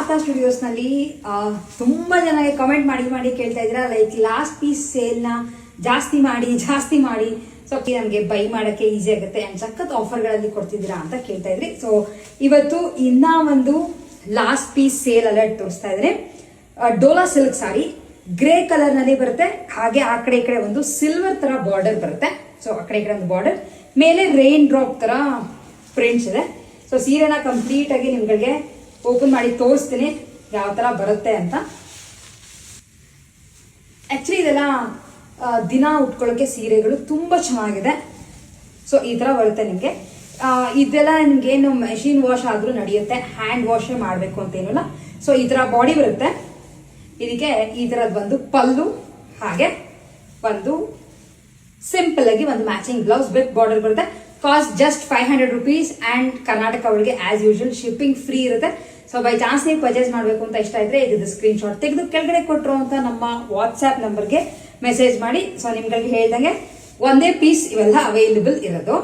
ವಾರ್ತಾ ಸ್ಟುಡಿಯೋಸ್ ನಲ್ಲಿ ತುಂಬಾ ಜನ ಕಮೆಂಟ್ ಮಾಡಿ ಕೇಳ್ತಾ ಇದ್ರ ಲೈಕ್ ಲಾಸ್ಟ್ ಪೀಸ್ ಸೇಲ್ ನ ಜಾಸ್ತಿ ಮಾಡಿ ಸೊ ನಮ್ಗೆ ಬೈ ಮಾಡಕ್ಕೆ ಈಸಿ ಆಗುತ್ತೆ ಅಂಡ್ ಸಖತ್ ಆಫರ್ ಗಳಲ್ಲಿ ಕೊಡ್ತಿದ್ದೀರಾ ಅಂತ ಕೇಳ್ತಾ ಇದ್ರಿ. ಸೊ ಇವತ್ತು ಇನ್ನ ಒಂದು ಲಾಸ್ಟ್ ಪೀಸ್ ಸೇಲ್ ಅಲರ್ಟ್ ತೋರಿಸ್ತಾ ಇದ್ರೆ ಡೋಲಾ ಸಿಲ್ಕ್ ಸಾರಿ ಗ್ರೇ ಕಲರ್ ನಲ್ಲಿ ಬರುತ್ತೆ. ಹಾಗೆ ಆ ಕಡೆ ಈ ಕಡೆ ಒಂದು ಸಿಲ್ವರ್ ತರ ಬಾರ್ಡರ್ ಬರುತ್ತೆ. ಸೊ ಆ ಕಡೆ ಈ ಕಡೆ ಒಂದು ಬಾರ್ಡರ್ ಮೇಲೆ ರೈನ್ ಡ್ರಾಪ್ ತರ ಪ್ರಿಂಟ್ಸ್ ಇದೆ. ಸೊ ಸೀರೆನ ಕಂಪ್ಲೀಟ್ ಆಗಿ ನಿಮ್ಗಳಿಗೆ ಓಪನ್ ಮಾಡಿ ತೋರಿಸ್ತೀನಿ ಯಾವ ತರ ಬರುತ್ತೆ ಅಂತ. ಆಕ್ಚುಲಿ ಇದೆಲ್ಲ ದಿನ ಉಟ್ಕೊಳ್ಳೋಕೆ ಸೀರೆಗಳು ತುಂಬಾ ಚೆನ್ನಾಗಿದೆ. ಸೊ ಈ ತರ ಬರುತ್ತೆ ನಿಮ್ಗೆ. ಇದೆಲ್ಲ ನಿಮ್ಗೆ ಏನು ಮೆಷಿನ್ ವಾಶ್ ಆದ್ರೂ ನಡೆಯುತ್ತೆ, ಹ್ಯಾಂಡ್ ವಾಶ್ ಮಾಡ್ಬೇಕು ಅಂತ ಏನಿಲ್ಲ. ಸೊ ಈ ತರ ಬಾಡಿ ಬರುತ್ತೆ. ಇದಕ್ಕೆ ಈ ತರದ್ ಒಂದು ಪಲ್ಲು, ಹಾಗೆ ಒಂದು ಸಿಂಪಲ್ ಆಗಿ ಒಂದು ಮ್ಯಾಚಿಂಗ್ ಬ್ಲೌಸ್ ವಿತ್ ಬಾರ್ಡರ್ ಬರುತ್ತೆ. Cost just 500 rupees and Karnataka ಒಳಗೆ ಆಸ್ ಯೂಶುವಲ್ ಶಿಪ್ಪಿಂಗ್ ಫ್ರೀ ಇರುತ್ತೆ. ಸೊ ಬೈ ಚಾನ್ಸ್ ನೀವು ಪರ್ಚೇಸ್ ಮಾಡಬೇಕು ಅಂತ ಇಷ್ಟ ಇದ್ರೆ ಇದು ಸ್ಕ್ರೀನ್ ಶಾಟ್ ತೆಗೆದು ಕೆಳಗಡೆ ಕೊಟ್ಟರು ಅಂತ ನಮ್ಮ ವಾಟ್ಸ್ಆಪ್ ನಂಬರ್ಗೆ ಮೆಸೇಜ್ ಮಾಡಿ. ಸೊ ನಿಮ್ಗಳಿಗೆ ಹೇಳ್ದಂಗೆ ಒಂದೇ ಪೀಸ್ ಇವೆಲ್ಲ ಅವೈಲೇಬಲ್ ಇರೋದು.